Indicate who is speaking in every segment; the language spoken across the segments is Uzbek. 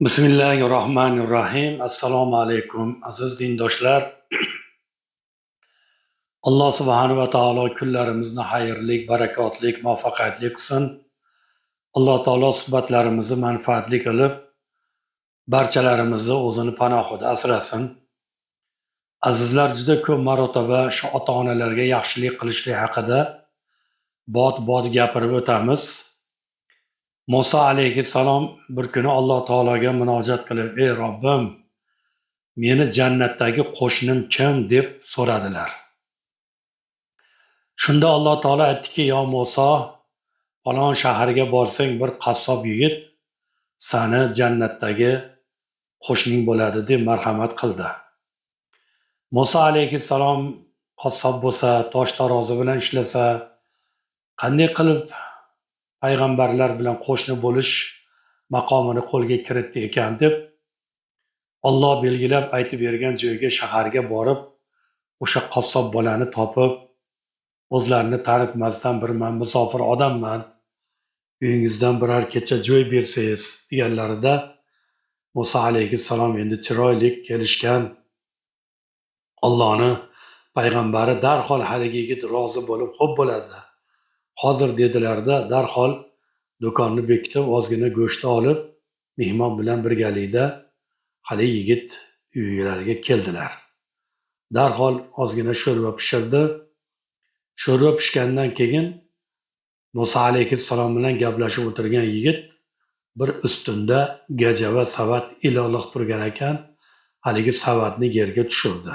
Speaker 1: Bismillahirrohmanirrohim. Assalomu alaykum aziz dindoshlar. Alloh subhanahu va taolo kunlarimizni xayrli, barakotli, muvaffaqiyatli qilsin. Alloh taolo suhbatlarimizni manfaatli qilib, barchalarimizni o'zini panohida asrasin. Azizlar, juda ko'p marotaba shu ota-onalarga yaxshilik qilishlik haqida bot gapirib o'tamiz. Musa alayhissalom bir kuni Alloh taologa munojat qilib, "Ey Robbim, meni jannatdagi qo'shnim kim?" deb so'radilar. Shunda Alloh taolo aytdiki, "Yo Musa, falon shaharga borsang bir qassob yigit seni jannatdagi qo'shning bo'ladi" deb marhamat qildi. Musa alayhissalom qassob bo'lsa, tosh tarozi bilan ishlasa, qanday qilib payg'ambarlar bilan qo'shni bo'lish maqomini qo'lga kiritdi ekan deb Alloh belgilab aytib bergan joyga, shaharga borib, o'sha qassob bolani topib, o'zlarini tanitmasdan bir "Men musofir odamman, uyingizdan biror kecha joy bersangiz" deganlarida Musa alayhissalom endi chiroyli kelishgan Allohni payg'ambari darhol haligi yigit rozi bo'lib, "Xo'p bo'ladi, hozir" dedilarda, darhol do'konni bekitib, ozgina go'sht olib, mehmon bilan birgalikda hali yigit uylariga keldilar. Darhol ozgina sho'rva pishirdi. Sho'rva pishgandan keyin Musa alayhissalom bilan gaplashib o'tirgan yigit bir ustunda gajava savat ilog'liq turgan ekan, haligi savatni yerga tushirdi.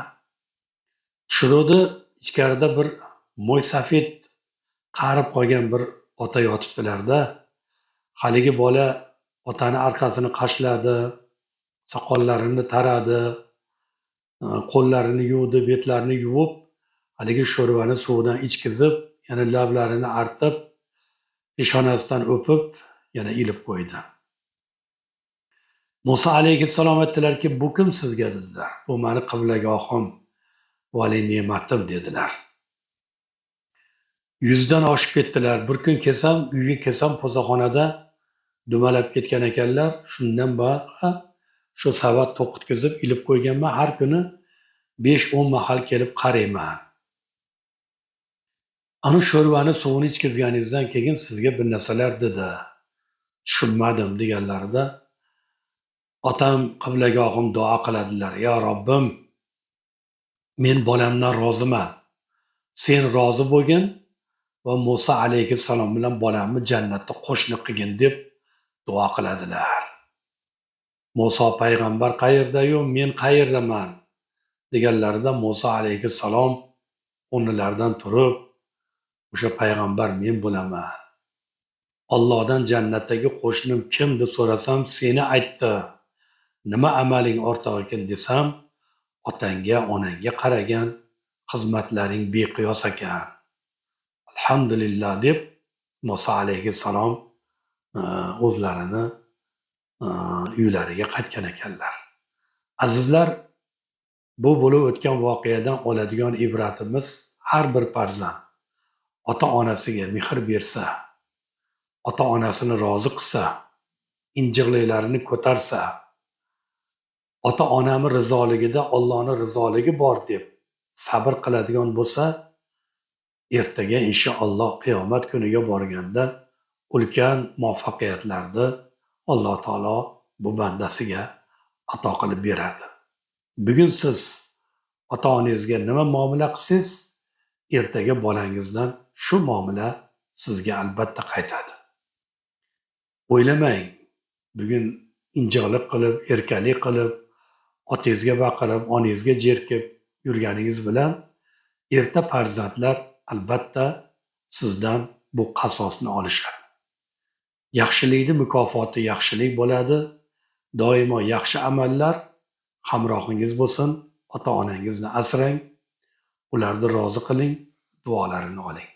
Speaker 1: Ichkarida bir mo'ysafid qarib qolgan bir ota yotibdilarda. Haligi bola otani orqasini qashladi, soqollarini taradi, qo'llarini yuvdi, betlarini yuvib, haligi sho'rvani suvidan ichkizib, yana lablarini artib, peshonasidan o'pib, yana ilib qo'ydi. Musa alayhissalom aytdilarki, "Bu kim sizga?" dedilar. "Bu meni qiblagohim, vali ne'matim" dedilar. Yuzdan oshib ketdilar. Bir kun kelsam, uyga kelsam, po'zaxonada dumalab ketgan ekanlar. Shundan beri shu savat to'qitkizib ilib qo'yganman. Har kuni 5-10 mahal kelib qarayman. Ana sho'rvani suvini ichkizganingizdan keyin sizga bir narsalar dedi. Tushunmadim deganlarida otam qiblagohim duo qiladilar. "Ya Robbim, men bolamdan roziman. Sen rozi bo'lgin va Musa alayhissalom bilan bolamni jannatda qo'shni qilgin" deb duo qiladilar. Musa payg'ambar qayerda-yu, men qayerdaman deganlarida Musa alayhissalom o'rnlaridan turib, "O'sha payg'ambar men bo'laman. Allohdan jannatdagi qo'shnim kim deb so'rasam, seni aytdi. Nima amaling ortiq ekan desam, otangga, onangga qaragan, xizmatlaring beqiyos ekan. Alhamdulillah" deb Musa alayhissalom o'zlarini uylariga qaytgan ekanlar. Azizlar, bu bo'lib o'tgan voqeadan oladigan ibratimiz, har bir farzand ota-onasiga mehr bersa, ota-onasini rozi qilsa, injiqliklarini ko'tarsa, ota-onami rizoligida Allohning rizoligi bor deb sabr qiladigan bo'lsa, ertaga inshaalloh qiyomat kuniga borganda ulkan muvaffaqiyatlarni Alloh taolo bu bandasiga ato qilib beradi. Bugun siz ota-onangizga nima muomala qilsangiz, ertaga bolangizdan shu muomala sizga albatta qaytadi. O'ylamang, bugun injiqlik qilib, erkalik qilib, otangizga baqirib, onangizga jerkib yurganingiz bilan erta farzandlar albatta sizdan bu qasosni olishadi. Yaxshilikning mukofoti yaxshilik bo'ladi. Doimo yaxshi amallar hamrohingiz bo'lsin. Ota-onangizni asrang, ularni rozi qiling, duolarini oling.